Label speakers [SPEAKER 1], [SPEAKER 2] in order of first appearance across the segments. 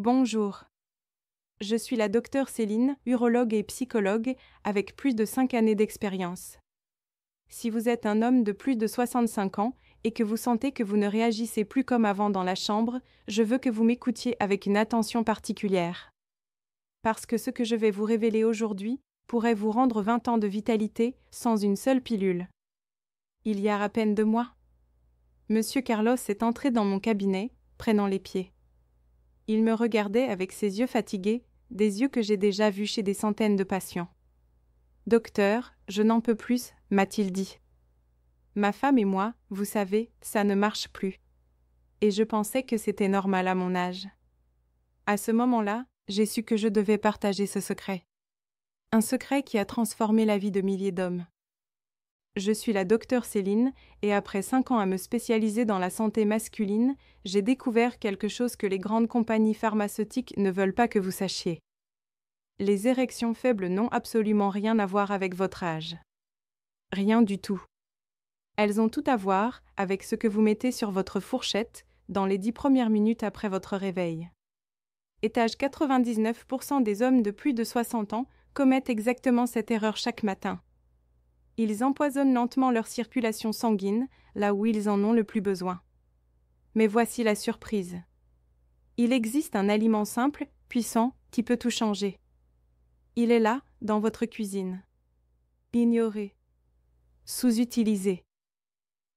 [SPEAKER 1] Bonjour. Je suis la docteure Céline, urologue et psychologue, avec plus de 5 années d'expérience. Si vous êtes un homme de plus de 65 ans et que vous sentez que vous ne réagissez plus comme avant dans la chambre, je veux que vous m'écoutiez avec une attention particulière. Parce que ce que je vais vous révéler aujourd'hui pourrait vous rendre 20 ans de vitalité sans une seule pilule. Il y a à peine 2 mois, Monsieur Carlos est entré dans mon cabinet, prenant les pieds. Il me regardait avec ses yeux fatigués, des yeux que j'ai déjà vus chez des centaines de patients. « Docteur, je n'en peux plus », m'a-t-il dit. Ma femme et moi, vous savez, ça ne marche plus. Et je pensais que c'était normal à mon âge. À ce moment-là, j'ai su que je devais partager ce secret. Un secret qui a transformé la vie de milliers d'hommes. Je suis la docteure Céline et après 5 ans à me spécialiser dans la santé masculine, j'ai découvert quelque chose que les grandes compagnies pharmaceutiques ne veulent pas que vous sachiez. Les érections faibles n'ont absolument rien à voir avec votre âge. Rien du tout. Elles ont tout à voir avec ce que vous mettez sur votre fourchette dans les 10 premières minutes après votre réveil. Étage 99% des hommes de plus de 60 ans commettent exactement cette erreur chaque matin. Ils empoisonnent lentement leur circulation sanguine, là où ils en ont le plus besoin. Mais voici la surprise. Il existe un aliment simple, puissant, qui peut tout changer. Il est là, dans votre cuisine. Ignoré. Sous-utilisé.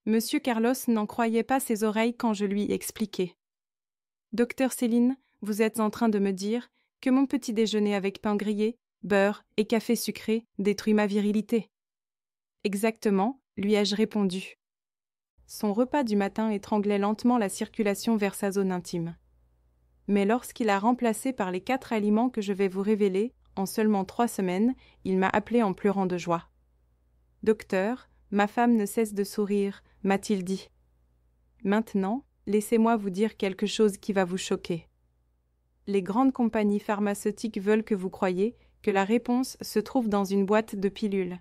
[SPEAKER 1] Monsieur Carlos n'en croyait pas ses oreilles quand je lui expliquais. Docteur Céline, vous êtes en train de me dire que mon petit déjeuner avec pain grillé, beurre et café sucré détruit ma virilité. Exactement, lui ai-je répondu. Son repas du matin étranglait lentement la circulation vers sa zone intime. Mais lorsqu'il a remplacé par les 4 aliments que je vais vous révéler, en seulement 3 semaines, il m'a appelé en pleurant de joie. « Docteur, ma femme ne cesse de sourire », m'a-t-il dit. Maintenant, laissez-moi vous dire quelque chose qui va vous choquer. Les grandes compagnies pharmaceutiques veulent que vous croyiez que la réponse se trouve dans une boîte de pilules.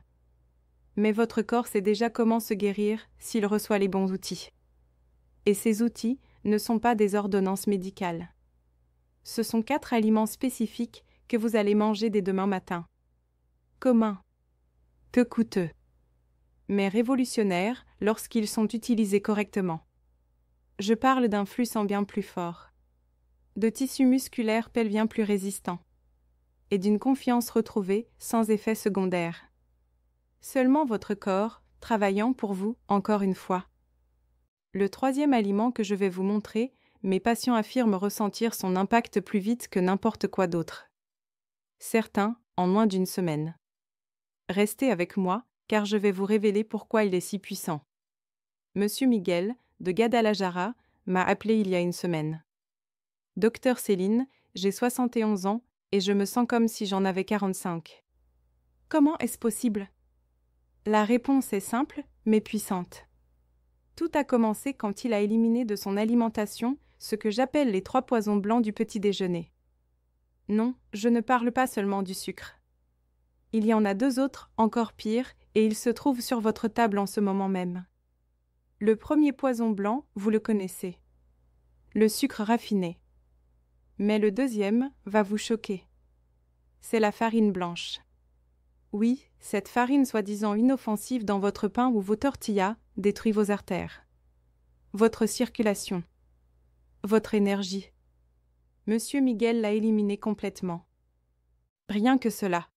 [SPEAKER 1] Mais votre corps sait déjà comment se guérir s'il reçoit les bons outils. Et ces outils ne sont pas des ordonnances médicales. Ce sont 4 aliments spécifiques que vous allez manger dès demain matin. Communs. Peu coûteux. Mais révolutionnaires lorsqu'ils sont utilisés correctement. Je parle d'un flux sanguin plus fort, de tissus musculaires pelviens plus résistants, et d'une confiance retrouvée sans effet secondaire. Seulement votre corps, travaillant pour vous, encore une fois. Le 3e aliment que je vais vous montrer, mes patients affirment ressentir son impact plus vite que n'importe quoi d'autre. Certains, en moins d'1 semaine. Restez avec moi, car je vais vous révéler pourquoi il est si puissant. Monsieur Miguel, de Guadalajara, m'a appelé il y a 1 semaine. Docteur Céline, j'ai 71 ans et je me sens comme si j'en avais 45. Comment est-ce possible ? La réponse est simple, mais puissante. Tout a commencé quand il a éliminé de son alimentation ce que j'appelle les 3 poisons blancs du petit déjeuner. Non, je ne parle pas seulement du sucre. Il y en a 2 autres, encore pires, et ils se trouvent sur votre table en ce moment même. Le premier poison blanc, vous le connaissez. Le sucre raffiné. Mais le 2e va vous choquer. C'est la farine blanche. Oui, cette farine soi-disant inoffensive dans votre pain ou vos tortillas détruit vos artères, votre circulation, votre énergie. Monsieur Miguel l'a éliminée complètement. Rien que cela.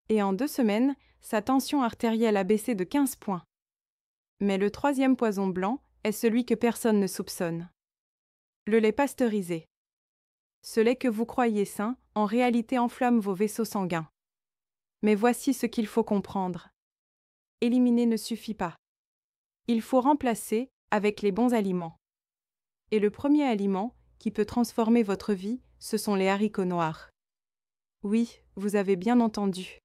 [SPEAKER 1] Et en 2 semaines, sa tension artérielle a baissé de 15 points. Mais le 3e poison blanc est celui que personne ne soupçonne. Le lait pasteurisé. Ce lait que vous croyez sain, en réalité enflamme vos vaisseaux sanguins. Mais voici ce qu'il faut comprendre. Éliminer ne suffit pas. Il faut remplacer avec les bons aliments. Et le premier aliment qui peut transformer votre vie, ce sont les haricots noirs. Oui, vous avez bien entendu.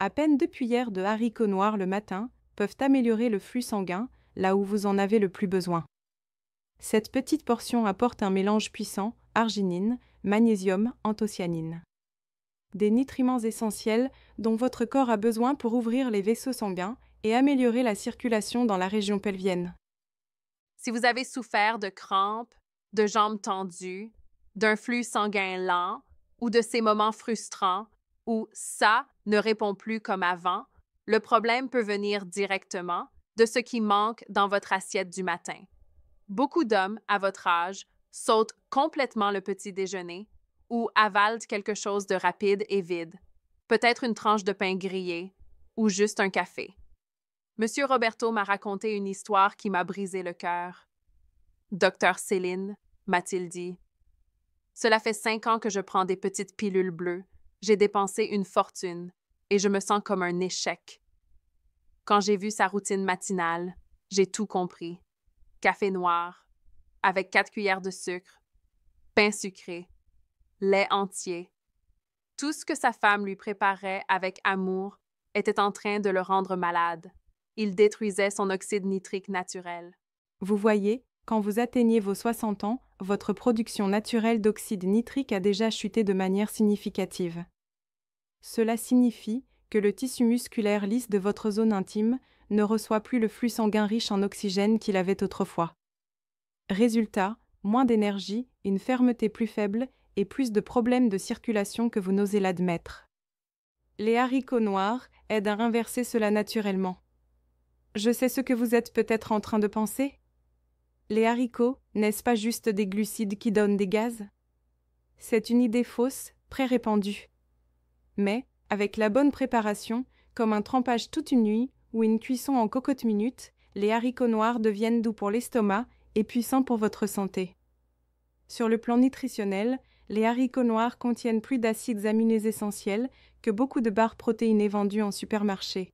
[SPEAKER 1] À peine 2 cuillères de haricots noirs le matin peuvent améliorer le flux sanguin là où vous en avez le plus besoin. Cette petite portion apporte un mélange puissant, arginine, magnésium, anthocyanine. Des nutriments essentiels dont votre corps a besoin pour ouvrir les vaisseaux sanguins et améliorer la circulation dans la région pelvienne.
[SPEAKER 2] Si vous avez souffert de crampes, de jambes tendues, d'un flux sanguin lent ou de ces moments frustrants où ça ne répond plus comme avant, le problème peut venir directement de ce qui manque dans votre assiette du matin. Beaucoup d'hommes à votre âge sautent complètement le petit déjeuner ou avalent quelque chose de rapide et vide, peut-être une tranche de pain grillé ou juste un café. Monsieur Roberto m'a raconté une histoire qui m'a brisé le cœur. Docteur Céline, m'a-t-il dit. Cela fait 5 ans que je prends des petites pilules bleues. J'ai dépensé une fortune et je me sens comme un échec. Quand j'ai vu sa routine matinale, j'ai tout compris. Café noir, avec 4 cuillères de sucre, pain sucré, lait entier. Tout ce que sa femme lui préparait avec amour était en train de le rendre malade. Il détruisait son oxyde nitrique naturel.
[SPEAKER 1] Vous voyez, quand vous atteignez vos 60 ans, votre production naturelle d'oxyde nitrique a déjà chuté de manière significative. Cela signifie que le tissu musculaire lisse de votre zone intime ne reçoit plus le flux sanguin riche en oxygène qu'il avait autrefois. Résultat, moins d'énergie, une fermeté plus faible et plus de problèmes de circulation que vous n'osez l'admettre. Les haricots noirs aident à inverser cela naturellement. Je sais ce que vous êtes peut-être en train de penser. Les haricots, n'est-ce pas juste des glucides qui donnent des gaz? C'est une idée fausse, très répandue. Mais, avec la bonne préparation, comme un trempage toute une nuit ou une cuisson en cocotte minute, les haricots noirs deviennent doux pour l'estomac et puissants pour votre santé. Sur le plan nutritionnel, les haricots noirs contiennent plus d'acides aminés essentiels que beaucoup de barres protéinées vendues en supermarché.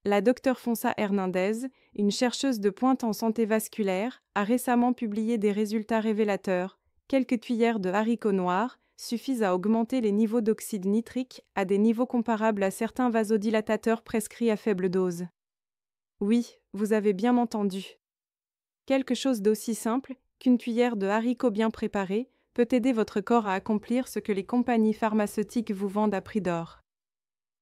[SPEAKER 1] La Dr Fonsa Hernandez, une chercheuse de pointe en santé vasculaire, a récemment publié des résultats révélateurs. Quelques cuillères de haricots noirs suffisent à augmenter les niveaux d'oxyde nitrique à des niveaux comparables à certains vasodilatateurs prescrits à faible dose. Oui, vous avez bien entendu. Quelque chose d'aussi simple qu'une cuillère de haricots bien préparés peut aider votre corps à accomplir ce que les compagnies pharmaceutiques vous vendent à prix d'or.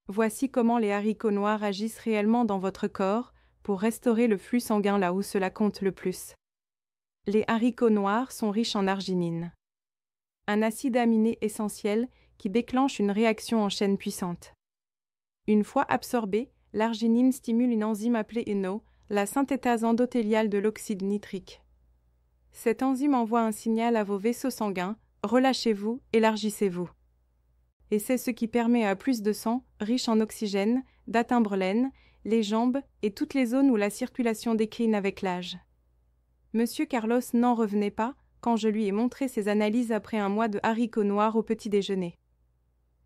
[SPEAKER 1] Voici comment les haricots noirs agissent réellement dans votre corps pour restaurer le flux sanguin là où cela compte le plus. Les haricots noirs sont riches en arginine, un acide aminé essentiel qui déclenche une réaction en chaîne puissante. Une fois absorbée, l'arginine stimule une enzyme appelée ENO, la synthétase endothéliale de l'oxyde nitrique. Cette enzyme envoie un signal à vos vaisseaux sanguins, relâchez-vous, élargissez-vous. Et c'est ce qui permet à plus de sang, riche en oxygène, d'atteindre l'aine, les jambes et toutes les zones où la circulation décline avec l'âge. Monsieur Carlos n'en revenait pas quand je lui ai montré ses analyses après un mois de haricots noirs au petit déjeuner.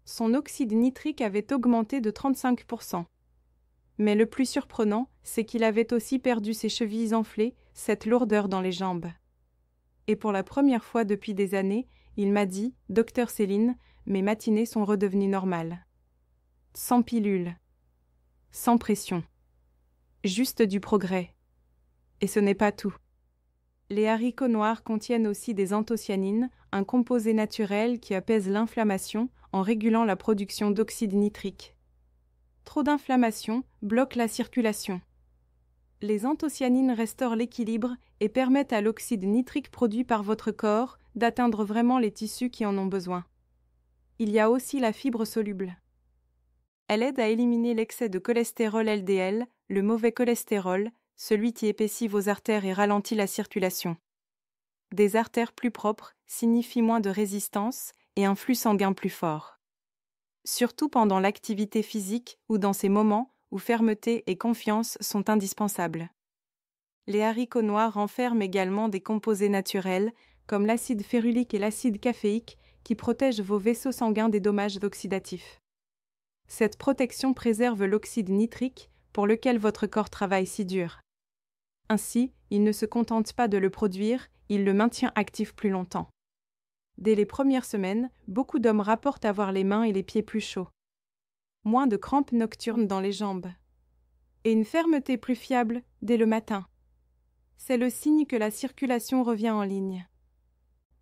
[SPEAKER 1] Son oxyde nitrique avait augmenté de 35%. Mais le plus surprenant, c'est qu'il avait aussi perdu ses chevilles enflées, cette lourdeur dans les jambes. Et pour la première fois depuis des années, il m'a dit « Docteur Céline, mes matinées sont redevenues normales. Sans pilule. Sans pression. Juste du progrès. Et ce n'est pas tout. Les haricots noirs contiennent aussi des anthocyanines, un composé naturel qui apaise l'inflammation en régulant la production d'oxyde nitrique. Trop d'inflammation bloque la circulation. Les anthocyanines restaurent l'équilibre et permettent à l'oxyde nitrique produit par votre corps d'atteindre vraiment les tissus qui en ont besoin. Il y a aussi la fibre soluble. Elle aide à éliminer l'excès de cholestérol LDL, le mauvais cholestérol, celui qui épaissit vos artères et ralentit la circulation. Des artères plus propres signifient moins de résistance et un flux sanguin plus fort. Surtout pendant l'activité physique ou dans ces moments où fermeté et confiance sont indispensables. Les haricots noirs renferment également des composés naturels comme l'acide férulique et l'acide caféique qui protègent vos vaisseaux sanguins des dommages oxydatifs. Cette protection préserve l'oxyde nitrique pour lequel votre corps travaille si dur. Ainsi, il ne se contente pas de le produire, il le maintient actif plus longtemps. Dès les premières semaines, beaucoup d'hommes rapportent avoir les mains et les pieds plus chauds. Moins de crampes nocturnes dans les jambes. Et une fermeté plus fiable dès le matin. C'est le signe que la circulation revient en ligne.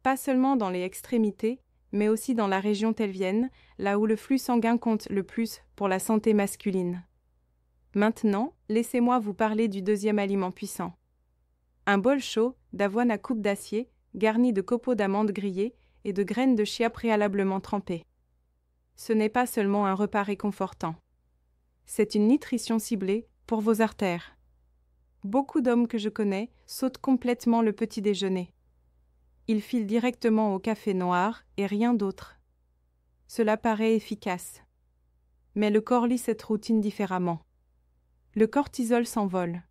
[SPEAKER 1] Pas seulement dans les extrémités, mais aussi dans la région pelvienne, là où le flux sanguin compte le plus pour la santé masculine. Maintenant, laissez-moi vous parler du deuxième aliment puissant. Un bol chaud d'avoine à coupe d'acier, garni de copeaux d'amandes grillées, et de graines de chia préalablement trempées. Ce n'est pas seulement un repas réconfortant. C'est une nutrition ciblée pour vos artères. Beaucoup d'hommes que je connais sautent complètement le petit déjeuner. Ils filent directement au café noir et rien d'autre. Cela paraît efficace. Mais le corps lit cette routine différemment. Le cortisol s'envole.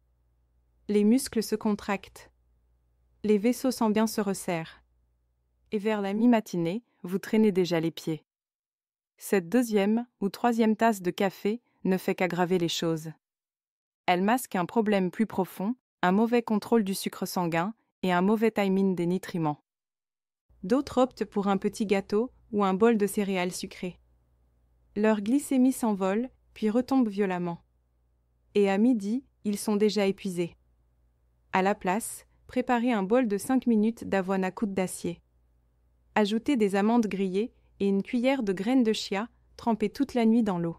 [SPEAKER 1] Les muscles se contractent. Les vaisseaux sanguins se resserrent. Et vers la mi-matinée, vous traînez déjà les pieds. Cette deuxième ou troisième tasse de café ne fait qu'aggraver les choses. Elle masque un problème plus profond, un mauvais contrôle du sucre sanguin et un mauvais timing des nutriments. D'autres optent pour un petit gâteau ou un bol de céréales sucrées. Leur glycémie s'envole, puis retombe violemment. Et à midi, ils sont déjà épuisés. À la place, préparez un bol de 5 minutes d'avoine à coude d'acier. Ajoutez des amandes grillées et une cuillère de graines de chia trempées toute la nuit dans l'eau.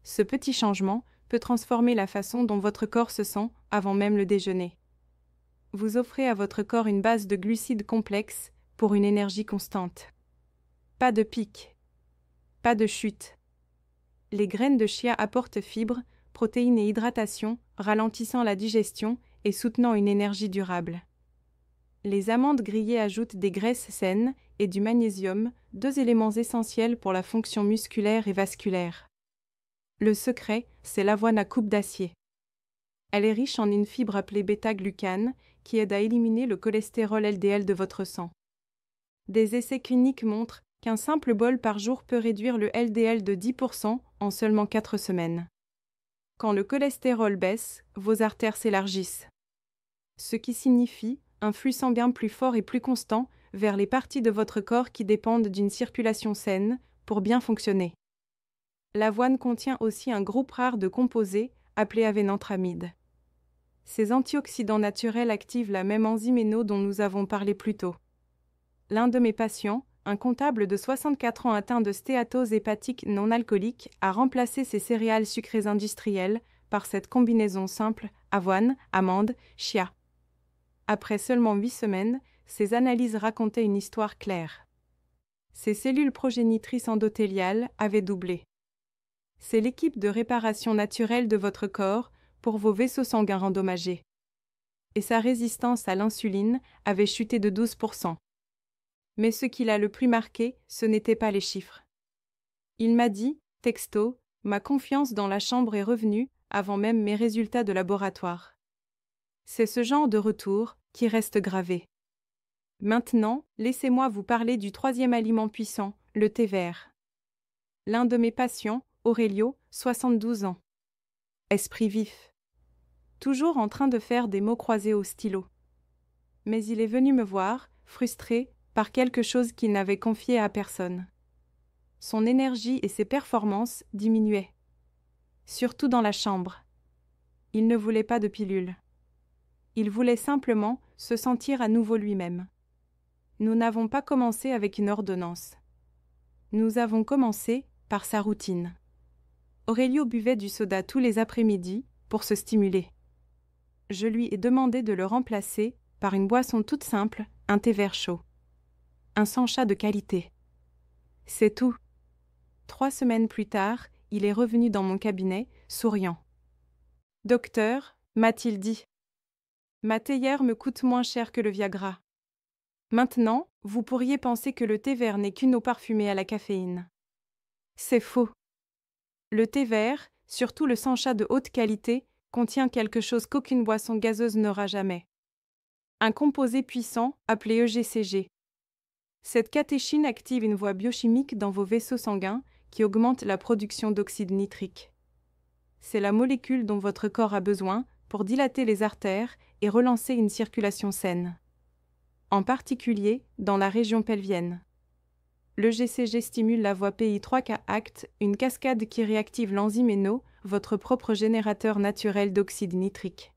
[SPEAKER 1] Ce petit changement peut transformer la façon dont votre corps se sent avant même le déjeuner. Vous offrez à votre corps une base de glucides complexes pour une énergie constante. Pas de pic, pas de chute. Les graines de chia apportent fibres, protéines et hydratation, ralentissant la digestion et soutenant une énergie durable. Les amandes grillées ajoutent des graisses saines et du magnésium, 2 éléments essentiels pour la fonction musculaire et vasculaire. Le secret, c'est l'avoine à coupe d'acier. Elle est riche en une fibre appelée bêta-glucane qui aide à éliminer le cholestérol LDL de votre sang. Des essais cliniques montrent qu'un simple bol par jour peut réduire le LDL de 10% en seulement 4 semaines. Quand le cholestérol baisse, vos artères s'élargissent. Ce qui signifie un flux sanguin plus fort et plus constant vers les parties de votre corps qui dépendent d'une circulation saine pour bien fonctionner. L'avoine contient aussi un groupe rare de composés appelé avénantramide. Ces antioxydants naturels activent la même enzyme ENO dont nous avons parlé plus tôt. L'un de mes patients, un comptable de 64 ans atteint de stéatose hépatique non alcoolique, a remplacé ses céréales sucrées industrielles par cette combinaison simple avoine, amande, chia. Après seulement 8 semaines, ses analyses racontaient une histoire claire. Ses cellules progénitrices endothéliales avaient doublé. C'est l'équipe de réparation naturelle de votre corps pour vos vaisseaux sanguins endommagés. Et sa résistance à l'insuline avait chuté de 12%. Mais ce qui l'a le plus marqué, ce n'étaient pas les chiffres. Il m'a dit, texto, ma confiance dans la chambre est revenue avant même mes résultats de laboratoire. C'est ce genre de retour qui reste gravé. Maintenant, laissez-moi vous parler du 3e aliment puissant, le thé vert. L'un de mes patients, Aurelio, 72 ans. Esprit vif. Toujours en train de faire des mots croisés au stylo. Mais il est venu me voir, frustré, par quelque chose qu'il n'avait confié à personne. Son énergie et ses performances diminuaient. Surtout dans la chambre. Il ne voulait pas de pilule. Il voulait simplement se sentir à nouveau lui-même. Nous n'avons pas commencé avec une ordonnance. Nous avons commencé par sa routine. Aurelio buvait du soda tous les après-midi pour se stimuler. Je lui ai demandé de le remplacer par une boisson toute simple, un thé vert chaud. Un sans-chat de qualité. C'est tout. 3 semaines plus tard, il est revenu dans mon cabinet, souriant. « Docteur, m'a-t-il dit, ma théière me coûte moins cher que le Viagra. Maintenant, vous pourriez penser que le thé vert n'est qu'une eau parfumée à la caféine. C'est faux. Le thé vert, surtout le sans-chat de haute qualité, contient quelque chose qu'aucune boisson gazeuse n'aura jamais. Un composé puissant appelé EGCG. Cette catéchine active une voie biochimique dans vos vaisseaux sanguins qui augmente la production d'oxyde nitrique. C'est la molécule dont votre corps a besoin pour dilater les artères et relancer une circulation saine. En particulier dans la région pelvienne. Le GCG stimule la voie PI3K-ACT, une cascade qui réactive l'enzyme ENO, votre propre générateur naturel d'oxyde nitrique.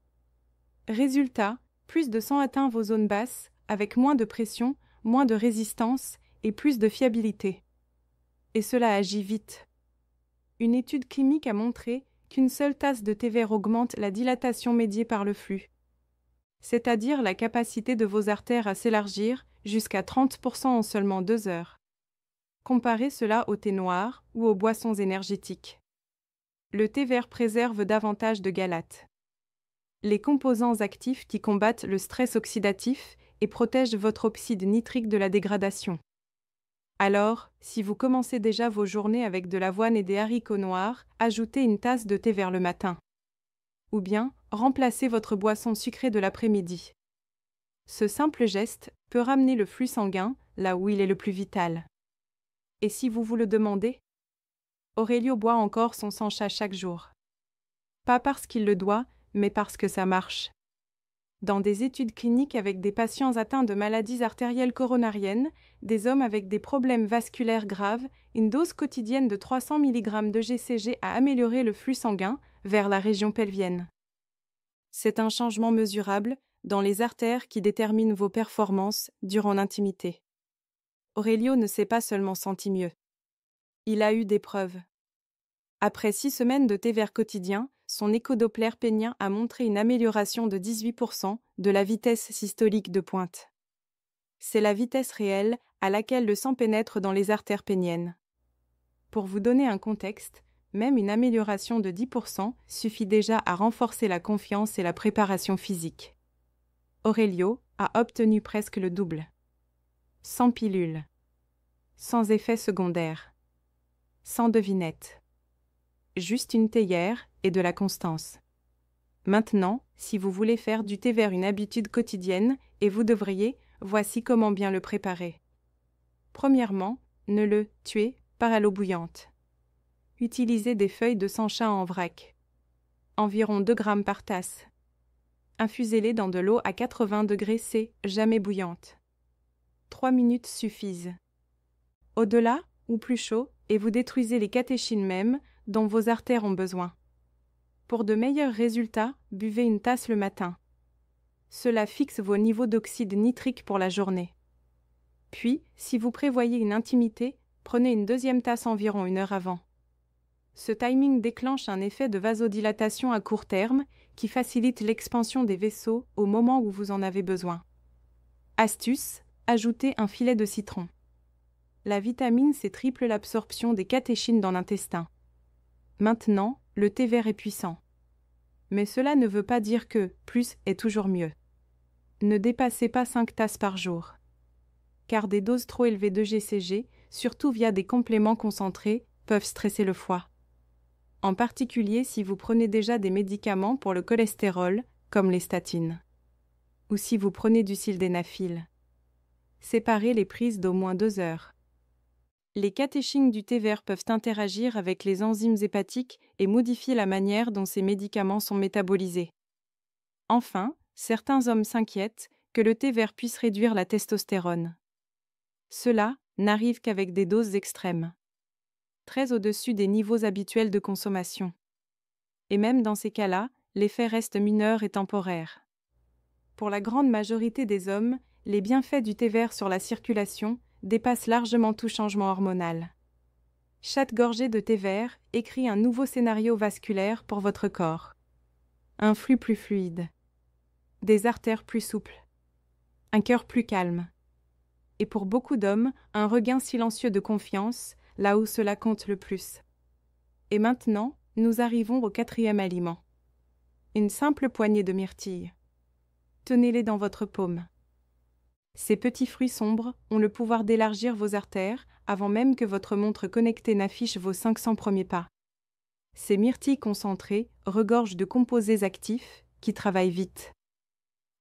[SPEAKER 1] Résultat, plus de sang atteint vos zones basses, avec moins de pression, moins de résistance et plus de fiabilité. Et cela agit vite. Une étude clinique a montré qu'une seule tasse de thé vert augmente la dilatation médiée par le flux, c'est-à-dire la capacité de vos artères à s'élargir jusqu'à 30% en seulement 2 heures. Comparez cela au thé noir ou aux boissons énergétiques. Le thé vert préserve davantage de galates, les composants actifs qui combattent le stress oxydatif et protègent votre oxyde nitrique de la dégradation. Alors, si vous commencez déjà vos journées avec de l'avoine et des haricots noirs, ajoutez une tasse de thé vert le matin. Ou bien, remplacez votre boisson sucrée de l'après-midi. Ce simple geste peut ramener le flux sanguin là où il est le plus vital. Et si vous vous le demandez, Aurelio boit encore son sang-cha chaque jour. Pas parce qu'il le doit, mais parce que ça marche. Dans des études cliniques avec des patients atteints de maladies artérielles coronariennes, des hommes avec des problèmes vasculaires graves, une dose quotidienne de 300 mg de GCG a amélioré le flux sanguin vers la région pelvienne. C'est un changement mesurable dans les artères qui déterminent vos performances durant l'intimité. Aurelio ne s'est pas seulement senti mieux. Il a eu des preuves. Après 6 semaines de thé vert quotidien, son échodoppler pénien a montré une amélioration de 18% de la vitesse systolique de pointe. C'est la vitesse réelle à laquelle le sang pénètre dans les artères péniennes. Pour vous donner un contexte, même une amélioration de 10% suffit déjà à renforcer la confiance et la préparation physique. Aurelio a obtenu presque le double. Sans pilule, sans effet secondaire, sans devinette. Juste une théière et de la constance. Maintenant, si vous voulez faire du thé vert une habitude quotidienne, et vous devriez, voici comment bien le préparer. Premièrement, ne le tuez pas à l'eau bouillante. Utilisez des feuilles de sang-cha en vrac. Environ 2 grammes par tasse. Infusez-les dans de l'eau à 80 degrés C, jamais bouillante. 3 minutes suffisent. Au-delà, ou plus chaud, et vous détruisez les catéchines mêmes dont vos artères ont besoin. Pour de meilleurs résultats, buvez une tasse le matin. Cela fixe vos niveaux d'oxyde nitrique pour la journée. Puis, si vous prévoyez une intimité, prenez une deuxième tasse environ 1 heure avant. Ce timing déclenche un effet de vasodilatation à court terme qui facilite l'expansion des vaisseaux au moment où vous en avez besoin. Astuce, ajoutez un filet de citron. La vitamine C triple l'absorption des catéchines dans l'intestin. Maintenant, le thé vert est puissant. Mais cela ne veut pas dire que plus est toujours mieux. Ne dépassez pas 5 tasses par jour. Car des doses trop élevées de GCG, surtout via des compléments concentrés, peuvent stresser le foie. En particulier si vous prenez déjà des médicaments pour le cholestérol, comme les statines. Ou si vous prenez du sildenafil. Séparez les prises d'au moins 2 heures. Les catéchines du thé vert peuvent interagir avec les enzymes hépatiques et modifier la manière dont ces médicaments sont métabolisés. Enfin, certains hommes s'inquiètent que le thé vert puisse réduire la testostérone. Cela n'arrive qu'avec des doses extrêmes, très au-dessus des niveaux habituels de consommation. Et même dans ces cas-là, l'effet reste mineur et temporaire. Pour la grande majorité des hommes, les bienfaits du thé vert sur la circulation dépasse largement tout changement hormonal. Chaque gorgée de thé vert écrit un nouveau scénario vasculaire pour votre corps. Un flux plus fluide, des artères plus souples, un cœur plus calme. Et pour beaucoup d'hommes, un regain silencieux de confiance, là où cela compte le plus. Et maintenant, nous arrivons au 4e aliment. Une simple poignée de myrtilles. Tenez-les dans votre paume. Ces petits fruits sombres ont le pouvoir d'élargir vos artères avant même que votre montre connectée n'affiche vos 500 premiers pas. Ces myrtilles concentrées regorgent de composés actifs qui travaillent vite.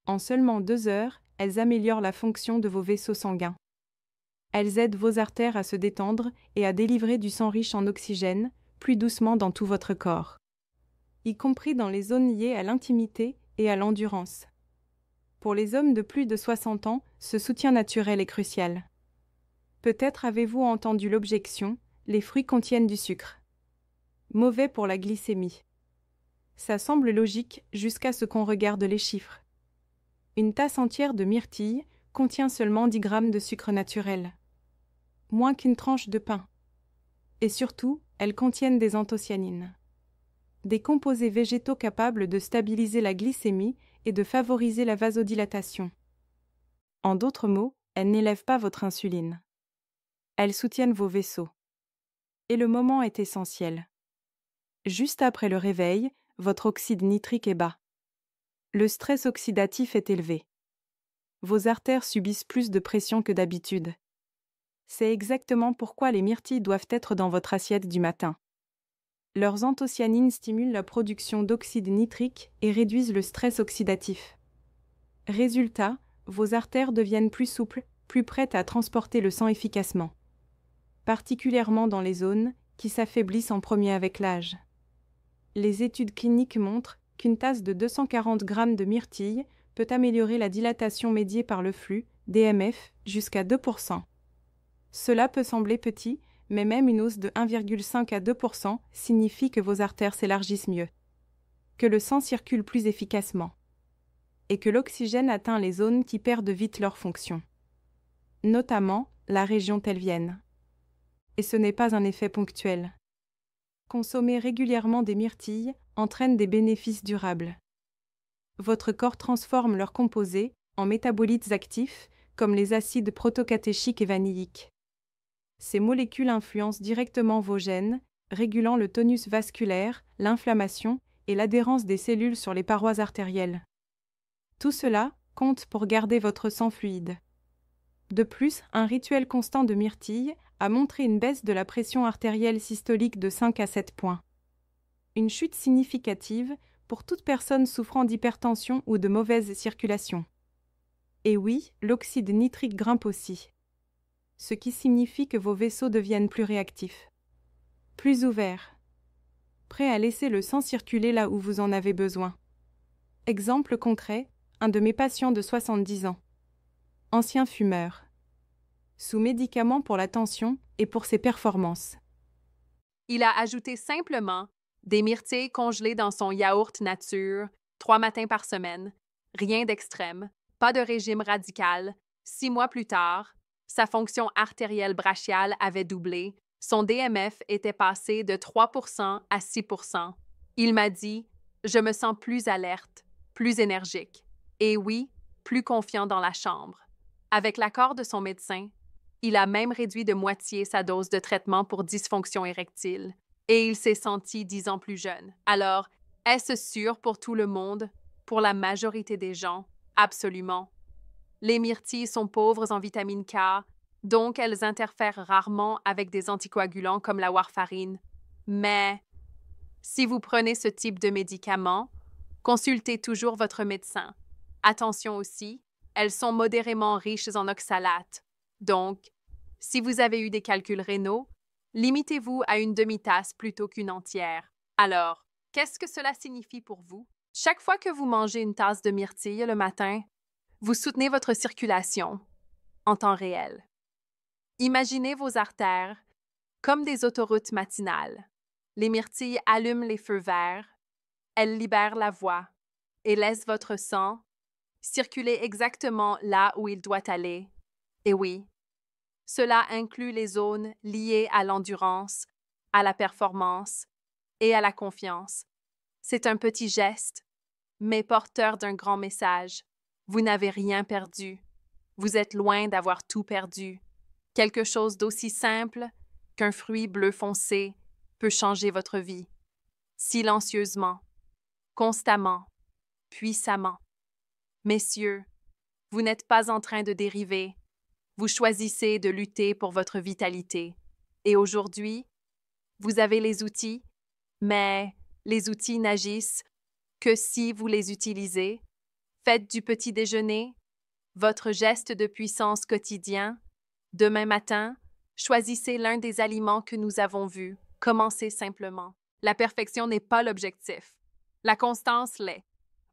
[SPEAKER 1] En seulement 2 heures, elles améliorent la fonction de vos vaisseaux sanguins. Elles aident vos artères à se détendre et à délivrer du sang riche en oxygène plus doucement dans tout votre corps, y compris dans les zones liées à l'intimité et à l'endurance. Pour les hommes de plus de 60 ans, ce soutien naturel est crucial. Peut-être avez-vous entendu l'objection, les fruits contiennent du sucre. Mauvais pour la glycémie. Ça semble logique jusqu'à ce qu'on regarde les chiffres. Une tasse entière de myrtilles contient seulement 10 grammes de sucre naturel. Moins qu'une tranche de pain. Et surtout, elles contiennent des anthocyanines. Des composés végétaux capables de stabiliser la glycémie et de favoriser la vasodilatation. En d'autres mots, Elles n'élèvent pas votre insuline. Elles soutiennent vos vaisseaux. Et le moment est essentiel. Juste après le réveil, votre oxyde nitrique est bas. Le stress oxydatif est élevé. Vos artères subissent plus de pression que d'habitude. C'est exactement pourquoi les myrtilles doivent être dans votre assiette du matin. Leurs anthocyanines stimulent la production d'oxyde nitrique et réduisent le stress oxydatif. Résultat, vos artères deviennent plus souples, plus prêtes à transporter le sang efficacement, particulièrement dans les zones qui s'affaiblissent en premier avec l'âge. Les études cliniques montrent qu'une tasse de 240 g de myrtilles peut améliorer la dilatation médiée par le flux, DMF, jusqu'à 2%. Cela peut sembler petit, mais même une hausse de 1,5 à 2% signifie que vos artères s'élargissent mieux, que le sang circule plus efficacement, et que l'oxygène atteint les zones qui perdent vite leur fonction, notamment la région pelvienne. Et ce n'est pas un effet ponctuel. Consommer régulièrement des myrtilles entraîne des bénéfices durables. Votre corps transforme leurs composés en métabolites actifs comme les acides protocatéchiques et vanilliques. Ces molécules influencent directement vos gènes, régulant le tonus vasculaire, l'inflammation et l'adhérence des cellules sur les parois artérielles. Tout cela compte pour garder votre sang fluide. De plus, un rituel constant de myrtilles a montré une baisse de la pression artérielle systolique de 5 à 7 points. Une chute significative pour toute personne souffrant d'hypertension ou de mauvaise circulation. Et oui, l'oxyde nitrique grimpe aussi, ce qui signifie que vos vaisseaux deviennent plus réactifs, plus ouverts, prêts à laisser le sang circuler là où vous en avez besoin. Exemple concret, un de mes patients de 70 ans, ancien fumeur, sous médicaments pour la tension et pour ses performances.
[SPEAKER 2] Il a ajouté simplement des myrtilles congelées dans son yaourt nature 3 matins par semaine, rien d'extrême, pas de régime radical. 6 mois plus tard, sa fonction artérielle brachiale avait doublé, son DMF était passé de 3% à 6%. Il m'a dit « Je me sens plus alerte, plus énergique, et oui, plus confiant dans la chambre. » Avec l'accord de son médecin, il a même réduit de moitié sa dose de traitement pour dysfonction érectile, et il s'est senti 10 ans plus jeune. Alors, est-ce sûr pour tout le monde? Pour la majorité des gens? Absolument. Les myrtilles sont pauvres en vitamine K, donc elles interfèrent rarement avec des anticoagulants comme la warfarine. Mais si vous prenez ce type de médicament, consultez toujours votre médecin. Attention aussi, elles sont modérément riches en oxalates. Donc, si vous avez eu des calculs rénaux, limitez-vous à une demi-tasse plutôt qu'une entière. Alors, qu'est-ce que cela signifie pour vous? Chaque fois que vous mangez une tasse de myrtille le matin, vous soutenez votre circulation en temps réel. Imaginez vos artères comme des autoroutes matinales. Les myrtilles allument les feux verts, elles libèrent la voie et laissent votre sang circuler exactement là où il doit aller. Et oui, cela inclut les zones liées à l'endurance, à la performance et à la confiance. C'est un petit geste, mais porteur d'un grand message. Vous n'avez rien perdu. Vous êtes loin d'avoir tout perdu. Quelque chose d'aussi simple qu'un fruit bleu foncé peut changer votre vie. Silencieusement, constamment, puissamment. Messieurs, vous n'êtes pas en train de dériver. Vous choisissez de lutter pour votre vitalité. Et aujourd'hui, vous avez les outils, mais les outils n'agissent que si vous les utilisez. Faites du petit déjeuner votre geste de puissance quotidien. Demain matin, choisissez l'un des aliments que nous avons vus. Commencez simplement. La perfection n'est pas l'objectif. La constance l'est.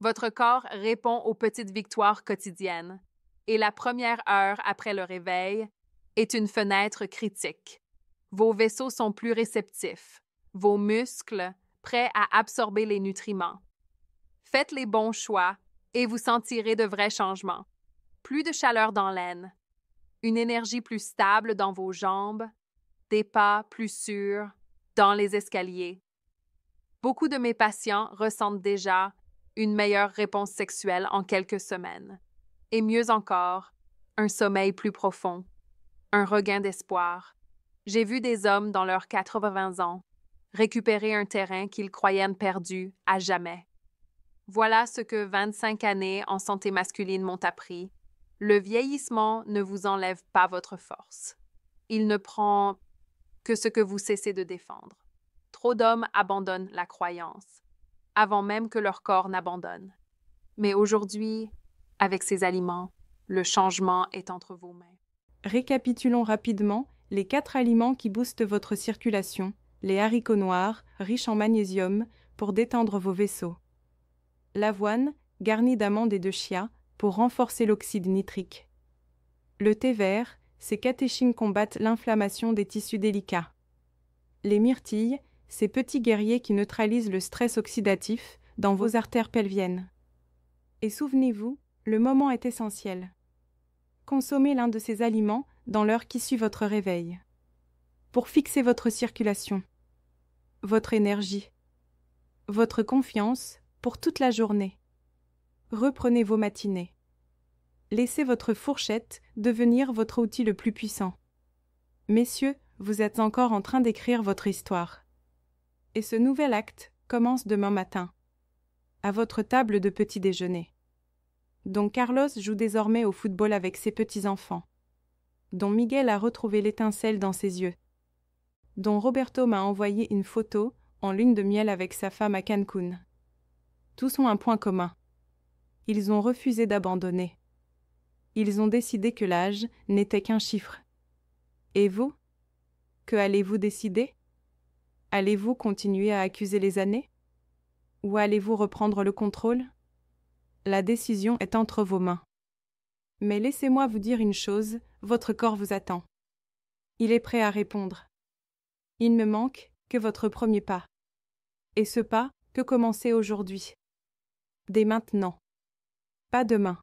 [SPEAKER 2] Votre corps répond aux petites victoires quotidiennes. Et la première heure après le réveil est une fenêtre critique. Vos vaisseaux sont plus réceptifs, vos muscles prêts à absorber les nutriments. Faites les bons choix et vous sentirez de vrais changements. Plus de chaleur dans l'aine, une énergie plus stable dans vos jambes, des pas plus sûrs dans les escaliers. Beaucoup de mes patients ressentent déjà une meilleure réponse sexuelle en quelques semaines. Et mieux encore, un sommeil plus profond, un regain d'espoir. J'ai vu des hommes dans leurs 80 ans récupérer un terrain qu'ils croyaient perdu à jamais. Voilà ce que 25 années en santé masculine m'ont appris. Le vieillissement ne vous enlève pas votre force. Il ne prend que ce que vous cessez de défendre. Trop d'hommes abandonnent la croyance, avant même que leur corps n'abandonne. Mais aujourd'hui, avec ces aliments, le changement est entre vos mains.
[SPEAKER 1] Récapitulons rapidement les 4 aliments qui boostent votre circulation, les haricots noirs, riches en magnésium, pour détendre vos vaisseaux. L'avoine, garnie d'amandes et de chia, pour renforcer l'oxyde nitrique. Le thé vert, ces catéchines combattent l'inflammation des tissus délicats. Les myrtilles, ces petits guerriers qui neutralisent le stress oxydatif dans vos artères pelviennes. Et souvenez-vous, le moment est essentiel. Consommez l'un de ces aliments dans l'heure qui suit votre réveil. Pour fixer votre circulation, votre énergie, votre confiance pour toute la journée. Reprenez vos matinées. Laissez votre fourchette devenir votre outil le plus puissant. Messieurs, vous êtes encore en train d'écrire votre histoire. Et ce nouvel acte commence demain matin, à votre table de petit déjeuner. Dont Carlos joue désormais au football avec ses petits-enfants. Dont Miguel a retrouvé l'étincelle dans ses yeux. Dont Roberto m'a envoyé une photo en lune de miel avec sa femme à Cancun. Tous ont un point commun. Ils ont refusé d'abandonner. Ils ont décidé que l'âge n'était qu'un chiffre. Et vous? Que allez-vous décider? Allez-vous continuer à accuser les années? Ou allez-vous reprendre le contrôle? La décision est entre vos mains. Mais laissez-moi vous dire une chose, votre corps vous attend. Il est prêt à répondre. Il ne manque que votre premier pas. Et ce pas peut commencer aujourd'hui. Dès maintenant. Pas demain.